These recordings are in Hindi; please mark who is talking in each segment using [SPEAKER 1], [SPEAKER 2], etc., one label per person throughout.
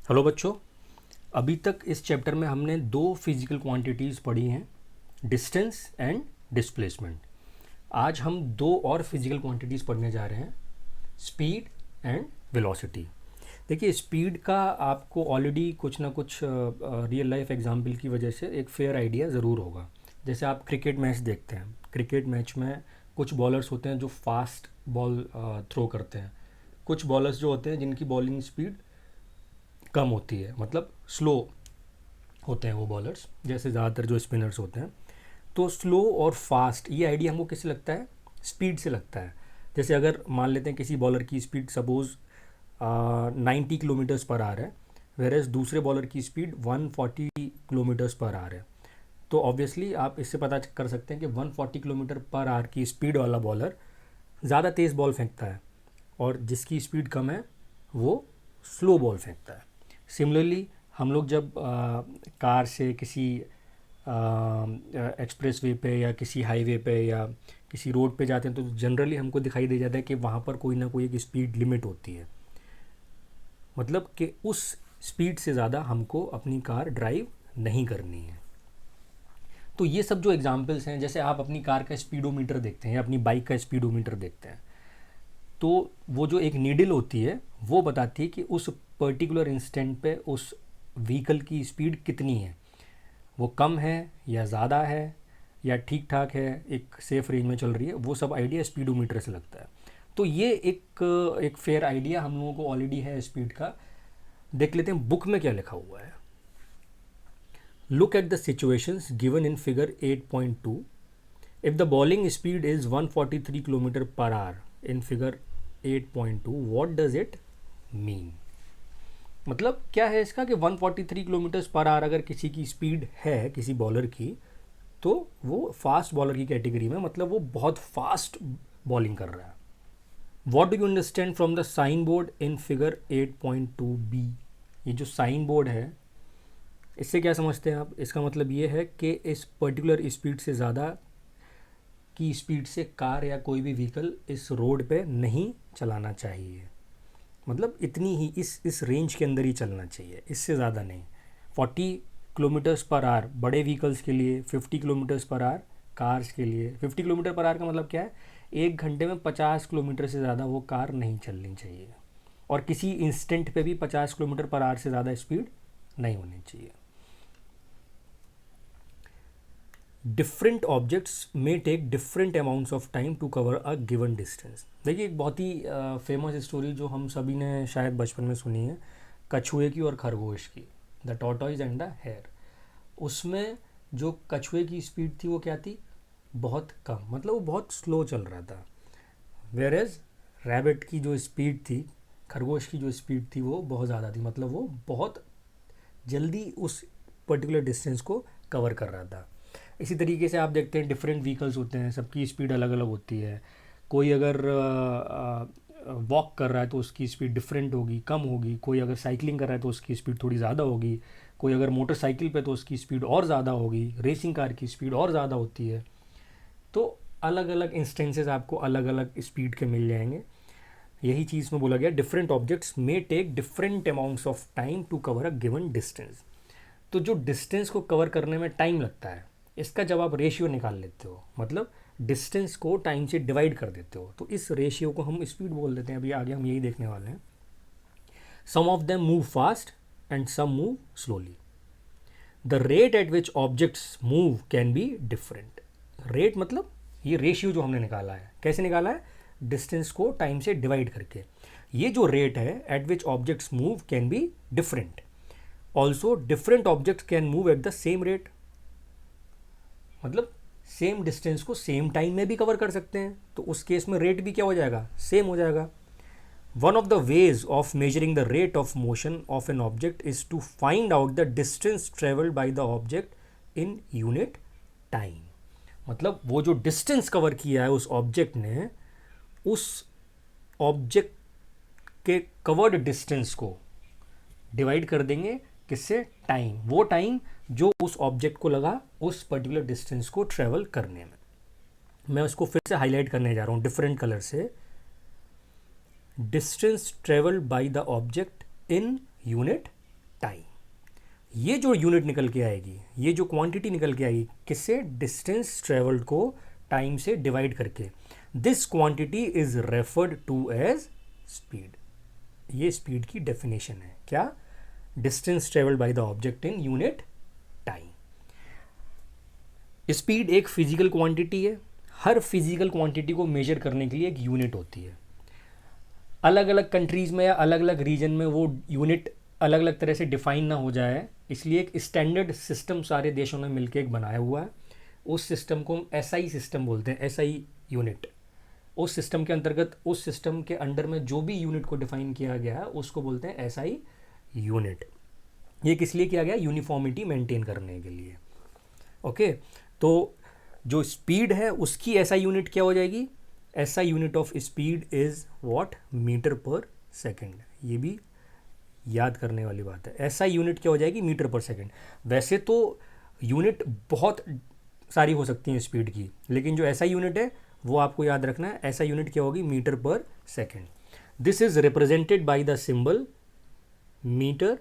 [SPEAKER 1] हेलो बच्चों। अभी तक इस चैप्टर में हमने दो फिजिकल क्वांटिटीज़ पढ़ी हैं, डिस्टेंस एंड डिस्प्लेसमेंट। आज हम दो और फिजिकल क्वांटिटीज़ पढ़ने जा रहे हैं, स्पीड एंड वेलोसिटी। देखिए, स्पीड का आपको ऑलरेडी कुछ ना कुछ रियल लाइफ एग्जाम्पल की वजह से एक फेयर आइडिया ज़रूर होगा। जैसे आप क्रिकेट मैच देखते हैं, क्रिकेट मैच में कुछ बॉलर्स होते हैं जो फास्ट बॉल थ्रो करते हैं, कुछ बॉलर्स जो होते हैं जिनकी बॉलिंग स्पीड कम होती है, मतलब स्लो होते हैं वो बॉलर्स, जैसे ज़्यादातर जो स्पिनर्स होते हैं। तो स्लो और फास्ट ये आइडिया हमको किससे लगता है? स्पीड से लगता है। जैसे अगर मान लेते हैं किसी बॉलर की speed suppose 90 kilometres per our है, वेरेज दूसरे बॉलर की स्पीड 140 किलोमीटर्स पर आवर है, तो ऑब्वियसली आप इससे पता कर सकते हैं कि 140 किलोमीटर पर आवर की स्पीड वाला बॉलर ज़्यादा तेज़ बॉल फेंकता है और जिसकी स्पीड कम है वो स्लो बॉल फेंकता है। सिमिलरली हम लोग जब कार से किसी एक्सप्रेस वे पे या किसी हाईवे पे या किसी रोड पे जाते हैं तो जनरली हमको दिखाई दे जाता है कि वहाँ पर कोई ना कोई एक स्पीड लिमिट होती है, मतलब कि उस स्पीड से ज़्यादा हमको अपनी कार ड्राइव नहीं करनी है। तो ये सब जो एग्जांपल्स हैं, जैसे आप अपनी कार का स्पीडोमीटर देखते हैं या अपनी बाइक का स्पीडोमीटर देखते हैं, तो वो जो एक नीडल होती है वो बताती है कि उस पर्टिकुलर इंस्टेंट पे उस व्हीकल की स्पीड कितनी है, वो कम है या ज़्यादा है या ठीक ठाक है, एक सेफ रेंज में चल रही है। वो सब आइडिया स्पीडोमीटर से लगता है। तो ये एक फेयर आइडिया हम लोगों को ऑलरेडी है स्पीड का। देख लेते हैं बुक में क्या लिखा हुआ है। Look at the situations given in figure 8.2। If the bowling speed is 143 kilometre per hour in figure 8.2, what does it mean? मतलब क्या है इसका कि 143 किलोमीटर पर आवर अगर किसी की स्पीड है किसी बॉलर की, तो वो फास्ट बॉलर की कैटेगरी में, मतलब वो बहुत फास्ट बॉलिंग कर रहा है। What do you understand from the sign board in figure 8.2b? ये जो साइन बोर्ड है इससे क्या समझते हैं आप? इसका मतलब ये है कि इस पर्टिकुलर स्पीड से ज़्यादा की स्पीड से कार या कोई भी व्हीकल इस रोड पे नहीं चलाना चाहिए, मतलब इतनी ही इस रेंज के अंदर ही चलना चाहिए, इससे ज़्यादा नहीं। 40 किलोमीटर्स पर आवर बड़े व्हीकल्स के लिए, 50 किलोमीटर्स पर आवर कार्स के लिए। 50 किलोमीटर पर आवर का मतलब क्या है? एक घंटे में 50 किलोमीटर से ज़्यादा वो कार नहीं चलनी चाहिए, और किसी इंस्टेंट पे भी 50 किलोमीटर पर आवर से ज़्यादा स्पीड नहीं होनी चाहिए। Different objects may take different amounts of time to cover a given distance. देखिए, एक बहुत ही फेमस स्टोरी जो हम सभी ने शायद बचपन में सुनी है, कछुए की और खरगोश की, the tortoise and the hare. उसमें जो कछुए की स्पीड थी वो क्या थी? बहुत कम, मतलब वो बहुत स्लो चल रहा था। वेरेज रैबिट की जो स्पीड थी, खरगोश की जो स्पीड थी वो बहुत ज़्यादा थी, मतलब वो बहुत जल्दी उस पर्टिकुलर डिस्टेंस को कवर कर रहा था। इसी तरीके से आप देखते हैं डिफरेंट व्हीकल्स होते हैं, सबकी स्पीड अलग अलग होती है। कोई अगर वॉक कर रहा है तो उसकी स्पीड डिफरेंट होगी, कम होगी। कोई अगर साइकिलिंग कर रहा है तो उसकी स्पीड थोड़ी ज़्यादा होगी। कोई अगर मोटरसाइकिल पे तो उसकी स्पीड और ज़्यादा होगी। रेसिंग कार की स्पीड और ज़्यादा होती है। तो अलग अलग इंस्टेंसेस आपको अलग अलग स्पीड के मिल जाएंगे। यही चीज़ में बोला गया, different objects may take different amounts of time to cover a given distance. तो जो डिस्टेंस को कवर करने में टाइम लगता है, इसका जब आप रेशियो निकाल लेते हो, मतलब डिस्टेंस को टाइम से डिवाइड कर देते हो, तो इस रेशियो को हम स्पीड बोल देते हैं। अभी आगे हम यही देखने वाले हैं। Some of them move fast and some move slowly. The rate at which objects move can be different. Rate मतलब ये रेशियो जो हमने निकाला है, कैसे निकाला है? डिस्टेंस को टाइम से डिवाइड करके। ये जो रेट है eight which objects move can be different. Also different objects can move at the same rate, मतलब सेम डिस्टेंस को सेम टाइम में भी कवर कर सकते हैं, तो उस केस में रेट भी क्या हो जाएगा? सेम हो जाएगा। One of the ways of measuring the rate of motion of an object is to find out the distance travelled by the object in unit time. मतलब वो जो डिस्टेंस कवर किया है उस ऑब्जेक्ट ने, उस ऑब्जेक्ट के कवर्ड डिस्टेंस को डिवाइड कर देंगे किससे? टाइम। वो टाइम जो उस ऑब्जेक्ट को लगा उस पर्टिकुलर डिस्टेंस को ट्रेवल करने में। मैं उसको फिर से हाईलाइट करने जा रहा हूँ डिफरेंट कलर से। Distance travelled by the object in unit time. ये जो यूनिट निकल के आएगी, ये जो क्वांटिटी निकल के आएगी, किससे? डिस्टेंस ट्रेवल्ड को टाइम से डिवाइड करके। This quantity is referred to as speed. ये स्पीड की डेफिनेशन है। क्या? Distance travelled by the object in unit time. Speed एक फिजिकल क्वांटिटी है। हर फिजिकल क्वांटिटी को मेजर करने के लिए एक यूनिट होती है। अलग अलग कंट्रीज़ में या अलग अलग रीजन में वो यूनिट अलग अलग तरह से डिफाइन ना हो जाए, इसलिए एक स्टैंडर्ड सिस्टम सारे देशों ने मिलकर एक बनाया हुआ है। उस सिस्टम को हम एसआई सिस्टम बोलते हैं, एसआई यूनिट। उस सिस्टम के अंतर्गत, उस सिस्टम के अंडर में जो भी यूनिट को डिफाइन किया गया है उसको बोलते हैं एसआई यूनिट। ये किस लिए किया गया? यूनिफॉर्मिटी मेंटेन करने के लिए। ओके, तो जो स्पीड है उसकी एसआई यूनिट क्या हो जाएगी? SI unit of speed is what? Metre per second. ये भी याद करने वाली बात है। एसआई यूनिट क्या हो जाएगी? Metre per second. वैसे तो यूनिट बहुत सारी हो सकती हैं स्पीड की, लेकिन जो एसआई यूनिट है वो आपको याद रखना है। एसआई यूनिट क्या होगी? Metre per second. This is represented by the symbol metre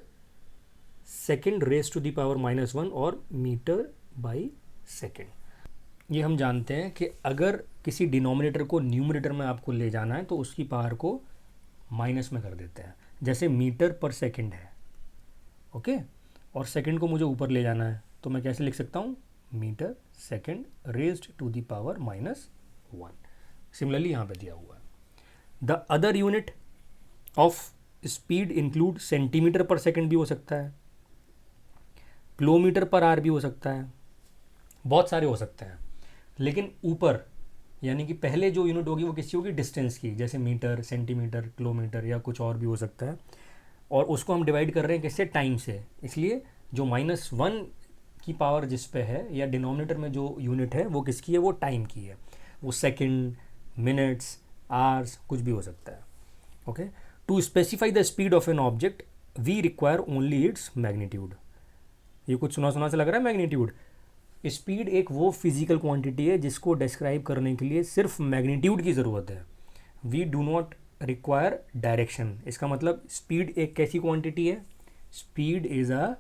[SPEAKER 1] second raise to the power -1 और मीटर बाई सेकंड। ये हम जानते हैं कि अगर किसी डिनोमिनेटर को न्यूमरेटर में आपको ले जाना है तो उसकी पावर को माइनस में कर देते हैं। जैसे मीटर पर सेकंड है, ओके, और सेकंड को मुझे ऊपर ले जाना है तो मैं कैसे लिख सकता हूँ? Metre second raised to the power -1। Similarly यहाँ पे दिया हुआ है। The other unit of speed include centimetre per second भी हो सकता है, किलोमीटर पर आवर भी हो सकता है, बहुत सारे हो सकते हैं। लेकिन ऊपर यानी कि पहले जो यूनिट होगी वो किसकी होगी? डिस्टेंस की, जैसे मीटर, सेंटीमीटर, किलोमीटर या कुछ और भी हो सकता है। और उसको हम डिवाइड कर रहे हैं किससे? टाइम से। इसलिए जो -1 की पावर जिस पे है या डिनोमिनेटर में जो यूनिट है वो किसकी है? वो टाइम की है। वो सेकंड, मिनट्स, आवर्स, कुछ भी हो सकता है। Okay, to specify the speed of an object we require only its magnitude. ये कुछ सुना सुना से लग रहा है मैग्नीट्यूड। स्पीड एक वो फिजिकल क्वांटिटी है जिसको डिस्क्राइब करने के लिए सिर्फ मैग्नीट्यूड की ज़रूरत है। We do not require direction. इसका मतलब स्पीड एक कैसी क्वांटिटी है? Speed is a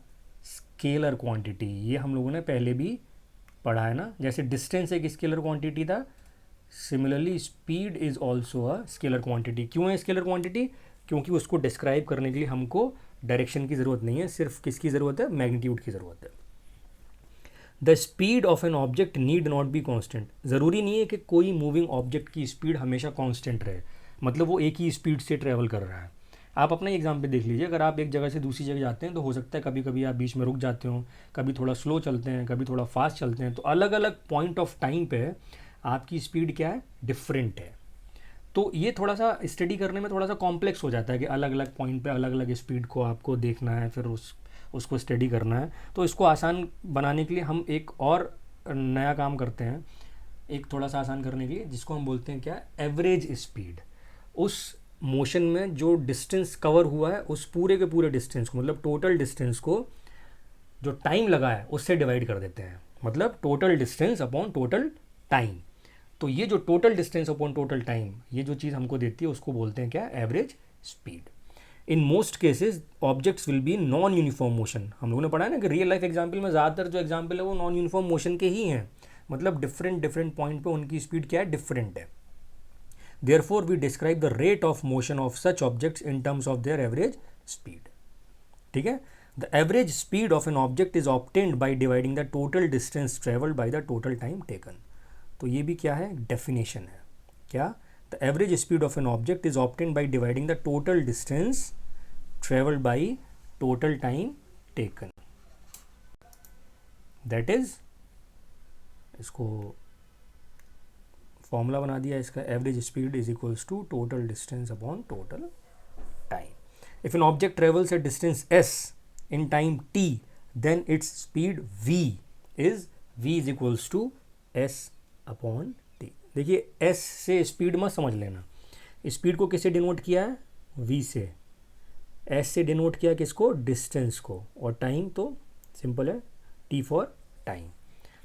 [SPEAKER 1] scalar quantity. ये हम लोगों ने पहले भी पढ़ा है ना। जैसे डिस्टेंस एक स्केलर क्वांटिटी था, similarly speed is also a scalar quantity. क्यों है स्केलर क्वांटिटी? क्योंकि उसको डिस्क्राइब करने के लिए हमको डायरेक्शन की ज़रूरत नहीं है, सिर्फ किसकी ज़रूरत है? मैग्नीट्यूड की ज़रूरत है। The speed of an object need not be constant. ज़रूरी नहीं है कि कोई मूविंग ऑब्जेक्ट की स्पीड हमेशा कॉन्स्टेंट रहे, मतलब वो एक ही स्पीड से ट्रैवल कर रहा है। आप अपना एग्जाम्पल देख लीजिए। अगर आप एक जगह से दूसरी जगह जाते हैं तो हो सकता है कभी कभी आप बीच में रुक जाते हो, कभी थोड़ा स्लो चलते हैं, कभी थोड़ा फास्ट चलते हैं। तो अलग अलग पॉइंट ऑफ टाइम पे आपकी स्पीड क्या है? डिफरेंट है। तो ये थोड़ा सा स्टडी करने में थोड़ा सा कॉम्प्लेक्स हो जाता है कि अलग अलग पॉइंट पे अलग अलग स्पीड को आपको देखना है, फिर उसको स्टडी करना है। तो इसको आसान बनाने के लिए हम एक और नया काम करते हैं, एक थोड़ा सा आसान करने के लिए, जिसको हम बोलते हैं क्या? Average speed. उस मोशन में जो डिस्टेंस कवर हुआ है उस पूरे के पूरे डिस्टेंस को, मतलब टोटल डिस्टेंस को जो टाइम लगा है उससे डिवाइड कर देते हैं। मतलब total distance upon total time. तो ये जो total distance upon total time, ये जो चीज़ हमको देती है उसको बोलते हैं क्या? Average speed. In most cases objects will be non uniform motion. हम लोगों ने पढ़ा है ना कि रियल लाइफ एग्जाम्पल में ज़्यादातर जो एग्जाम्पल है वो नॉन यूनिफॉर्म मोशन के ही हैं, मतलब डिफरेंट डिफरेंट पॉइंट पे उनकी स्पीड क्या है? डिफरेंट है। Therefore we describe the rate of motion of such objects in terms of their average speed. ठीक है, the average speed of an object is obtained by dividing the total distance travelled by the total time taken. तो ये भी क्या है? डेफिनेशन है। क्या? The average speed of an object is obtained by dividing the total distance travelled by total time taken. That is, इसको फॉर्मूला बना दिया इसका, average speed is equals to total distance upon total time. If an object travels a distance s in time t, then its speed v is equals to s upon t। देखिए s से स्पीड मत समझ लेना, स्पीड को किससे डिनोट किया है? v से। s से डिनोट किया किसको? डिस्टेंस को। और टाइम तो सिंपल है, t फॉर टाइम।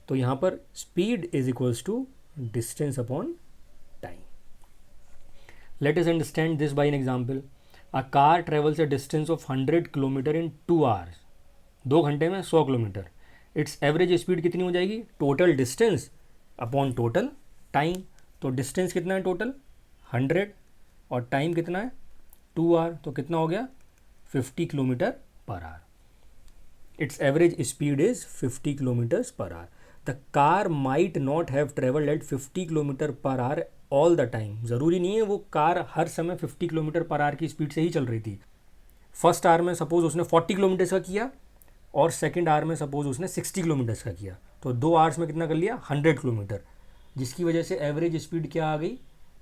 [SPEAKER 1] तो यहाँ पर speed is equals to distance upon time. Let us understand this by an example. A car travels a distance of 100 kilometre in 2 hours, 2 घंटे में 100 किलोमीटर। इट्स एवरेज स्पीड कितनी हो जाएगी? Total distance upon total time. तो डिस्टेंस कितना है टोटल? 100, और टाइम कितना है? 2 आवर, तो कितना हो गया? 50 kilometre per hour. its average speed is 50 kilometers per hour. The car might not have traveled at 50 kilometre per hour all the time. ज़रूरी नहीं है वो कार हर समय 50 किलोमीटर पर आवर की स्पीड से ही चल रही थी। फर्स्ट आवर में सपोज उसने 40 किलोमीटर का किया, और सेकंड आवर में सपोज उसने 60 किलोमीटर का किया, तो 2 आवर्स में कितना कर लिया? 100 किलोमीटर, जिसकी वजह से एवरेज स्पीड क्या आ गई?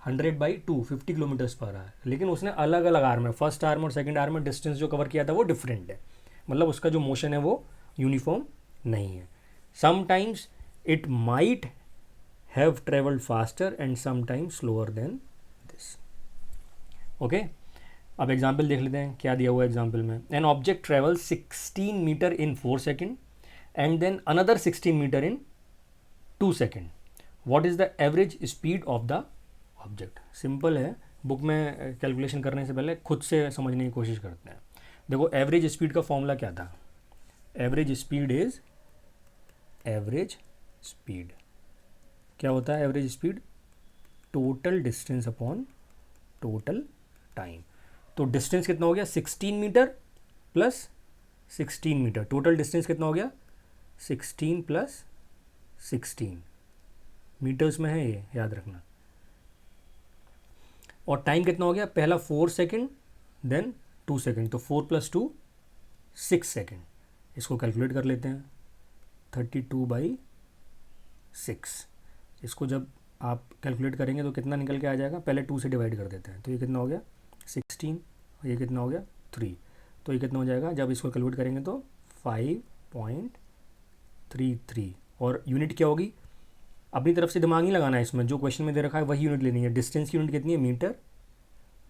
[SPEAKER 1] 100/2, 50 किलोमीटर्स पर आवर। लेकिन उसने अलग अलग आवर में, फर्स्ट आवर में और सेकंड आवर में डिस्टेंस जो कवर किया था वो डिफरेंट है, मतलब उसका जो मोशन है वो यूनिफॉर्म नहीं है। Sometimes it might have travelled faster and sometimes slower than this. Okay, अब एग्जाम्पल देख लेते हैं क्या दिया हुआ है एग्जाम्पल में। An object travel 16 metre in 4 second and then another 16 metre in 2 second. What is the average speed of the object? Simple है, बुक में कैलकुलेशन करने से पहले खुद से समझने की कोशिश करते हैं। देखो एवरेज स्पीड का फॉर्मूला क्या था? Average speed is average speed, क्या होता है average speed? Total distance upon total time. तो डिस्टेंस कितना हो गया? 16 metre plus 16 metre, total distance कितना हो गया? 16 प्लस 16 मीटर्स में है ये, याद रखना। और टाइम कितना हो गया? पहला 4 सेकेंड देन 2 सेकेंड, तो 4 + 2 6 सेकेंड। इसको कैलकुलेट कर लेते हैं, 32/6। इसको जब आप कैलकुलेट करेंगे तो कितना निकल के आ जाएगा? पहले 2 से डिवाइड कर देते हैं, तो ये कितना हो गया? 16, और ये कितना हो गया? 3। तो ये कितना हो जाएगा जब इसको कैलकुलेट करेंगे? तो 5.33। और यूनिट क्या होगी? अपनी तरफ से दिमाग नहीं लगाना है इसमें, जो क्वेश्चन में दे रखा है वही यूनिट लेनी है। डिस्टेंस की यूनिट कितनी है? मीटर,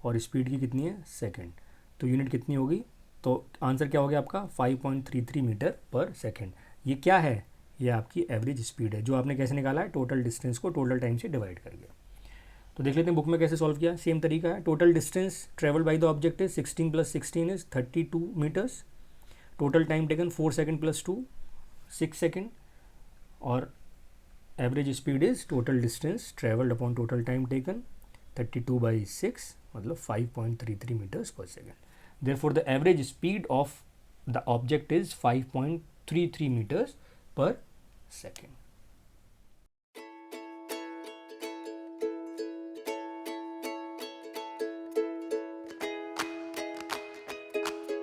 [SPEAKER 1] और स्पीड की कितनी है? सेकेंड। तो यूनिट कितनी होगी? तो आंसर क्या हो गया आपका? 5.33 मीटर पर सेकेंड। ये क्या है? ये आपकी एवरेज स्पीड है, जो आपने कैसे निकाला है? टोटल डिस्टेंस को टोटल टाइम से डिवाइड करके। तो देख लेते हैं बुक में कैसे सॉल्व किया। सेम तरीका है। Total distance travel by the object is 16 + 16 is 32 metres. Total time taken 4 second + 2 6 second, और average speed is total distance travelled upon total time taken 32/6, मतलब 5.33 metres per second. Therefore, the average speed of the object is 5.33 meters per second.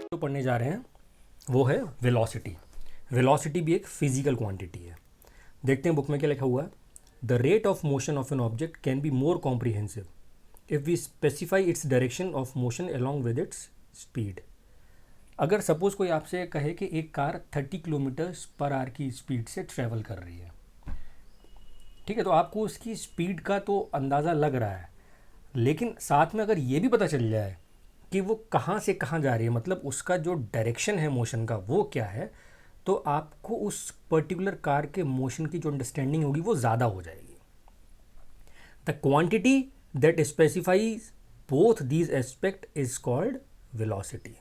[SPEAKER 1] जो पढ़ने जा रहे हैं वो है वेलोसिटी। वेलोसिटी भी एक फिजिकल क्वांटिटी है। देखते हैं बुक में क्या लिखा हुआ है। The rate of motion of an object can be more comprehensive if we specify its direction of motion along with its speed. अगर सपोज़ कोई आपसे कहे कि एक कार 30 किलोमीटर्स पर आवर की स्पीड से ट्रैवल कर रही है, ठीक है, तो आपको उसकी स्पीड का तो अंदाज़ा लग रहा है, लेकिन साथ में अगर ये भी पता चल जाए कि वो कहाँ से कहाँ जा रही है, मतलब उसका जो डायरेक्शन है मोशन का वो क्या है, तो आपको उस पर्टिकुलर कार के मोशन की जो अंडरस्टैंडिंग होगी वो ज़्यादा हो जाएगी। The quantity that specifies both these aspect is called velocity.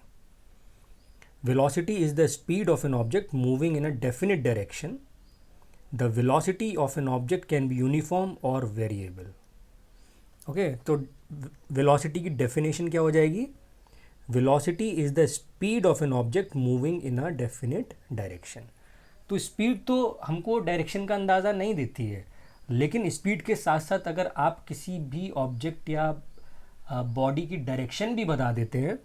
[SPEAKER 1] Velocity is the speed of an object moving in a definite direction. The velocity of an object can be uniform or variable. Okay, तो velocity की definition क्या हो जाएगी? Velocity is the speed of an object moving in a definite direction. तो स्पीड तो हमको डायरेक्शन का अंदाज़ा नहीं देती है, लेकिन स्पीड के साथ साथ अगर आप किसी भी ऑब्जेक्ट या बॉडी की डायरेक्शन भी बता देते हैं,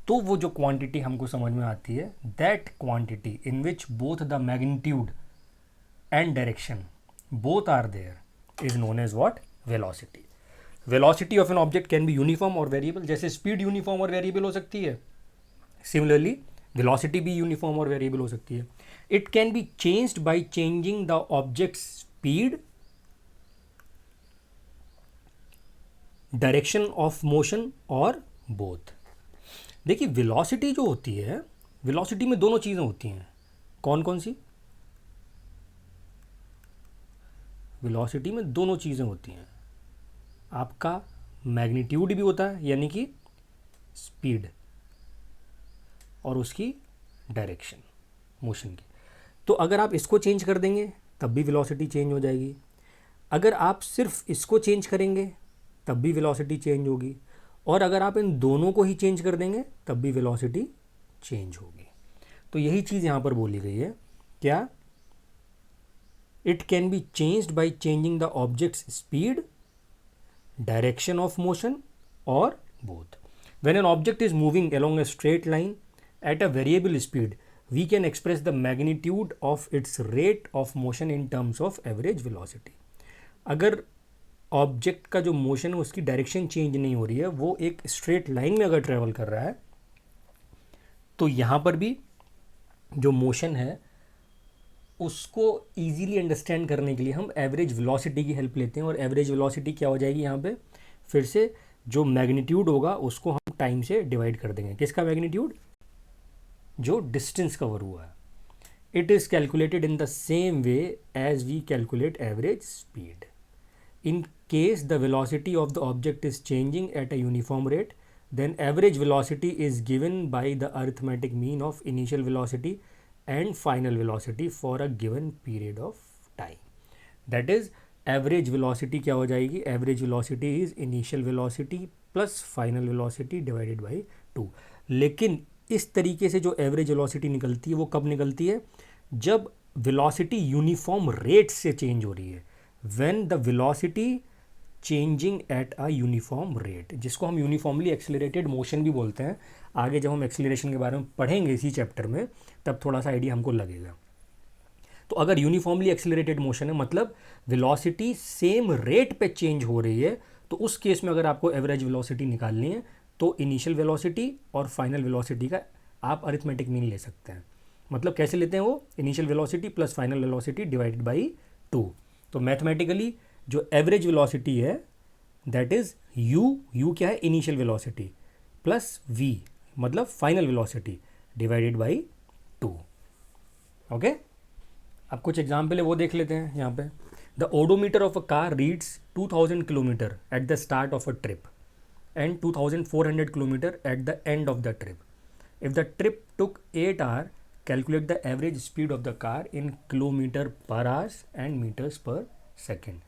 [SPEAKER 1] तो वो जो क्वांटिटी हमको समझ में आती है, that quantity in which both the magnitude and direction both are there is known as what? Velocity. Velocity of an object can be uniform और वेरिएबल। जैसे स्पीड यूनिफॉर्म और वेरिएबल हो सकती है, सिमिलरली वेलोसिटी भी यूनिफॉर्म और वेरिएबल हो सकती है। It can be changed by changing the object speed, direction of motion और बोथ। देखिए वेलोसिटी जो होती है, वेलोसिटी में दोनों चीज़ें होती हैं। कौन कौन सी? वेलोसिटी में दोनों चीज़ें होती हैं। आपका मैग्नीट्यूड भी होता है, यानी कि स्पीड और उसकी डायरेक्शन मोशन की। तो अगर आप इसको चेंज कर देंगे तब भी वेलोसिटी चेंज हो जाएगी, अगर आप सिर्फ इसको चेंज करेंगे तब भी वेलोसिटी चेंज होगी, और अगर आप इन दोनों को ही चेंज कर देंगे तब भी वेलोसिटी चेंज होगी। तो यही चीज़ यहाँ पर बोली गई है, क्या? It can be changed by changing the object's speed, direction of motion और both. When an object is moving along a straight line at a variable speed, we can express the magnitude of its rate of motion in terms of average velocity। अगर ऑब्जेक्ट का जो मोशन है उसकी डायरेक्शन चेंज नहीं हो रही है, वो एक स्ट्रेट लाइन में अगर ट्रेवल कर रहा है, तो यहाँ पर भी जो मोशन है उसको इजीली अंडरस्टैंड करने के लिए हम एवरेज वेलोसिटी की हेल्प लेते हैं। और एवरेज वेलोसिटी क्या हो जाएगी यहाँ पे? फिर से जो मैग्नीट्यूड होगा उसको हम टाइम से डिवाइड कर देंगे। किसका मैग्नीट्यूड? जो डिस्टेंस कवर हुआ है। It is calculated in the same way as we calculate average speed. In case the velocity of the object is changing at a uniform rate, then average velocity is given by the arithmetic mean of initial velocity and final velocity for a given period of time। that is average velocity क्या हो जाएगी? average velocity is initial velocity plus final velocity divided by 2। लेकिन इस तरीके से जो एवरेज वेलोसिटी निकलती है वो कब निकलती है? जब वेलोसिटी यूनिफॉर्म रेट से चेंज हो रही है। When the velocity changing at a uniform rate, जिसको हम यूनिफॉर्मली एक्सेलरेटेड मोशन भी बोलते हैं। आगे जब हम एक्सेलरेशन के बारे में पढ़ेंगे इसी चैप्टर में, तब थोड़ा सा आइडिया हमको लगेगा। तो अगर यूनिफॉर्मली एक्सेलरेटेड मोशन है, मतलब वेलोसिटी सेम रेट पे चेंज हो रही है, तो उस केस में अगर आपको एवरेज वेलोसिटी निकालनी है तो इनिशियल वेलोसिटी और फाइनल वेलोसिटी का आप अरिथमेटिक मीन ले सकते हैं। मतलब कैसे लेते हैं वो? Initial velocity plus final velocity divided by 2। तो मैथमेटिकली जो एवरेज वेलोसिटी है दैट इज यू क्या है? इनिशियल वेलोसिटी प्लस वी मतलब final velocity divided by 2। Okay, अब कुछ एग्जाम्पल है वो देख लेते हैं यहाँ पे। The odometer of a car reads 2000 kilometre at the start of a trip and 2400 kilometer at the end of the trip. If the trip took 8 hours, calculate the average speed of the car in kilometer per hours and meters per second।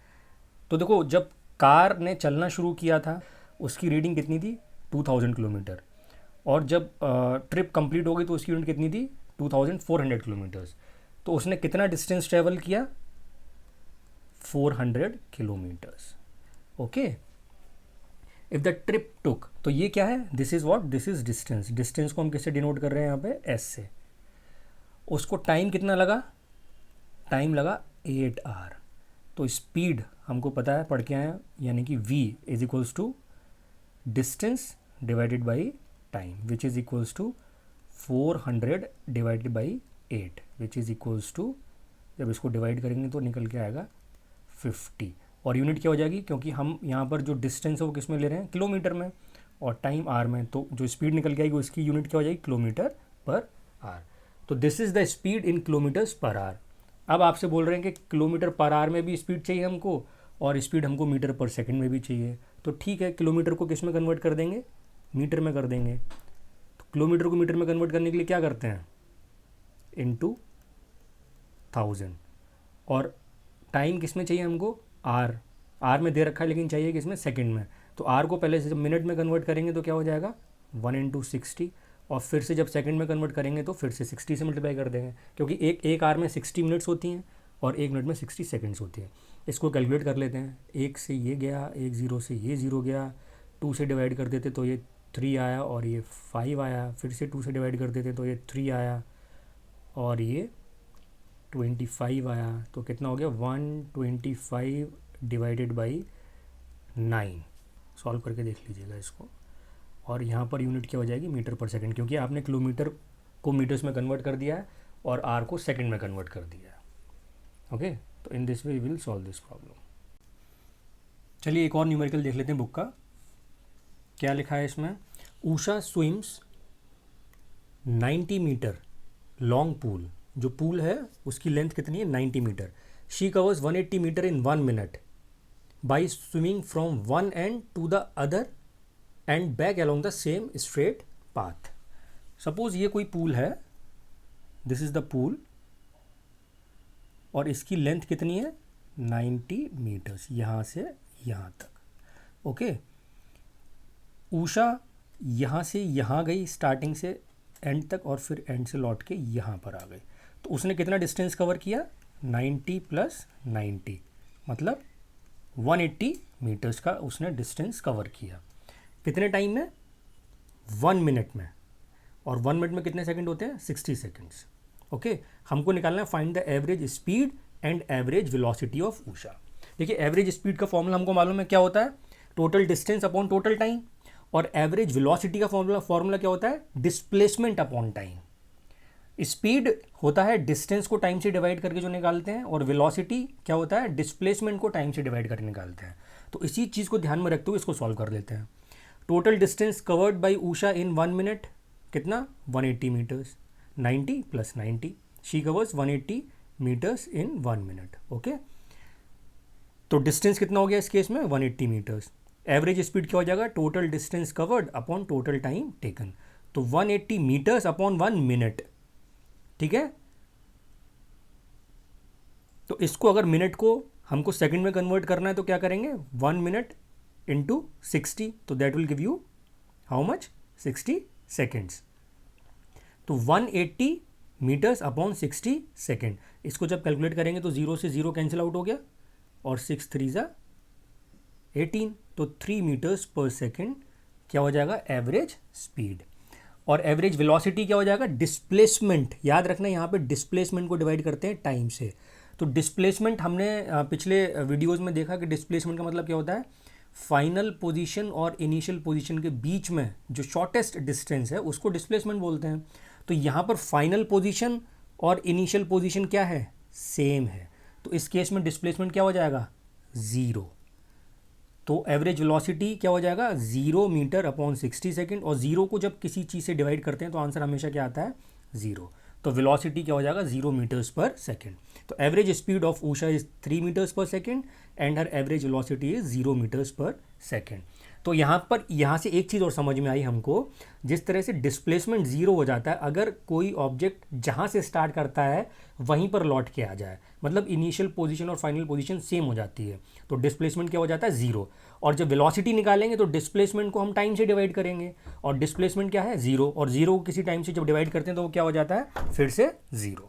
[SPEAKER 1] तो देखो, जब कार ने चलना शुरू किया था उसकी रीडिंग कितनी थी? 2000 किलोमीटर। और जब ट्रिप कंप्लीट हो गई तो उसकी यूनिट कितनी थी? 2400 किलोमीटर्स। तो उसने कितना डिस्टेंस ट्रेवल किया? 400 kilometres. Okay, if the trip took, तो ये क्या है? This is what? This is distance. Distance को हम किससे डिनोट कर रहे हैं यहाँ पे? एस से। उसको टाइम कितना लगा? टाइम लगा 8 आवर। तो स्पीड हमको पता है, पढ़ के आए हैं, यानी कि v is equals to distance divided by time which is equals to 400 divided by 8 which is equals to, जब इसको डिवाइड करेंगे तो निकल के आएगा 50। और यूनिट क्या हो जाएगी? क्योंकि हम यहाँ पर जो डिस्टेंस है वो किस में ले रहे हैं? किलोमीटर में, और टाइम आर में। तो जो स्पीड निकल के आएगी उसकी यूनिट क्या हो जाएगी? किलोमीटर पर आर। तो this is the speed in kilometres पर आर। अब आपसे बोल रहे हैं कि किलोमीटर पर आर में भी स्पीड चाहिए हमको, और स्पीड हमको मीटर पर सेकंड में भी चाहिए। तो ठीक है, किलोमीटर को किस में कन्वर्ट कर देंगे? मीटर में कर देंगे। तो किलोमीटर को मीटर में कन्वर्ट करने के लिए क्या करते हैं? इनटू 1000। और टाइम किस में चाहिए हमको? आर में दे रखा है, लेकिन चाहिए किसमें? सेकंड में। तो आर को पहले से जब मिनट में कन्वर्ट करेंगे तो क्या हो जाएगा? 1 × 60। और फिर से जब सेकंड में कन्वर्ट करेंगे तो फिर से 60 से मल्टीप्लाई कर देंगे, क्योंकि एक आर में 60 मिनट्स होती हैं और एक मिनट में 60 सेकंड्स होती हैं। इसको कैलकुलेट कर लेते हैं। 1 से ये गया, 1 0 से ये 0 गया, 2 से डिवाइड कर देते तो ये 3 आया और ये 5 आया, फिर से 2 से डिवाइड कर देते तो ये 3 आया और ये 25 आया। तो कितना हो गया? 125 डिवाइडेड बाई 9। सॉल्व करके देख लीजिएगा इसको। और यहाँ पर यूनिट क्या हो जाएगी? मीटर पर सेकंड, क्योंकि आपने किलोमीटर को मीटर्स में कन्वर्ट कर दिया है और आर को सेकंड में कन्वर्ट कर दिया है। ओके, तो in this way we will solve this problem. चलिए एक और न्यूमेरिकल देख लेते हैं बुक का। क्या लिखा है इसमें? Usha swims 90 metre long pool. जो पूल है उसकी लेंथ कितनी है? 90 metre. She covers 180 metre in 1 minute by swimming from one end to the other end back along the same straight path. Suppose ये कोई पूल है, दिस इज द पूल, और इसकी लेंथ कितनी है 90 मीटर्स, यहाँ से यहाँ तक। ओके, उषा यहाँ से यहाँ गई स्टार्टिंग से एंड तक, और फिर एंड से लौट के यहाँ पर आ गई। तो उसने कितना डिस्टेंस कवर किया 90 + 90, मतलब 180 मीटर्स का उसने डिस्टेंस कवर किया। कितने टाइम में 1 मिनट में, और 1 मिनट में कितने सेकंड होते हैं 60 सेकंड्स। ओके, हमको निकालना है find the average speed and average velocity of Usha. देखिए एवरेज स्पीड का फॉर्मूला हमको मालूम है क्या होता है, total distance upon total time, और एवरेज वेलोसिटी का फॉर्मूला क्या होता है, डिस्प्लेसमेंट अपॉन टाइम। स्पीड होता है डिस्टेंस को टाइम से डिवाइड करके जो निकालते हैं, और वेलोसिटी क्या होता है, डिस्प्लेसमेंट को टाइम से डिवाइड करके निकालते हैं। तो इसी चीज़ को ध्यान में रखते हुए इसको सॉल्व कर लेते हैं। Total distance covered by Usha in 1 minute कितना 180 metres, 90 + 90, she covers 180 metres in 1 minute. Okay, तो डिस्टेंस कितना हो गया इस केस में 180 मीटर्स। एवरेज स्पीड क्या हो जाएगा, total distance covered upon total time taken, तो 180 मीटर्स अपॉन 1 मिनट। ठीक है, तो इसको अगर मिनट को हमको सेकंड में कन्वर्ट करना है तो क्या करेंगे 1 मिनट इंटू 60, तो that will give you how much 60 seconds. तो 180 मीटर्स अपॉन 60 सेकेंड, इसको जब कैलकुलेट करेंगे तो 0 से 0 कैंसिल आउट हो गया, और 6 3 = 18, तो 3 मीटर्स पर सेकेंड क्या हो जाएगा एवरेज स्पीड। और एवरेज वेलोसिटी क्या हो जाएगा डिस्प्लेसमेंट। याद रखना यहाँ पे डिस्प्लेसमेंट को डिवाइड करते हैं टाइम से। तो डिस्प्लेसमेंट हमने पिछले वीडियोस में देखा कि डिस्प्लेसमेंट का मतलब क्या होता है, फाइनल पोजीशन और इनिशियल पोजीशन के बीच में जो शॉर्टेस्ट डिस्टेंस है उसको डिस्प्लेसमेंट बोलते हैं। तो यहाँ पर फाइनल पोजीशन और इनिशियल पोजीशन क्या है, सेम है, तो इस केस में डिस्प्लेसमेंट क्या हो जाएगा 0। तो एवरेज वेलोसिटी क्या हो जाएगा 0 मीटर अपॉन 60 सेकेंड, और 0 को जब किसी चीज़ से डिवाइड करते हैं तो आंसर हमेशा क्या आता है 0। तो वेलोसिटी क्या हो जाएगा 0 मीटर्स पर सेकेंड। तो average speed of Usha is 3 metres per second and her average velocity is 0 metres per second. तो यहाँ से एक चीज़ और समझ में आई हमको, जिस तरह से डिस्प्लेसमेंट 0 हो जाता है अगर कोई ऑब्जेक्ट जहाँ से स्टार्ट करता है वहीं पर लौट के आ जाए, मतलब इनिशियल पोजीशन और फाइनल पोजीशन सेम हो जाती है, तो डिस्प्लेसमेंट क्या हो जाता है 0। और जब वेलोसिटी निकालेंगे तो डिस्प्लेसमेंट को हम टाइम से डिवाइड करेंगे, और डिस्प्लेसमेंट क्या है 0, और 0 को किसी टाइम से जब डिवाइड करते हैं तो वो क्या हो जाता है फिर से 0।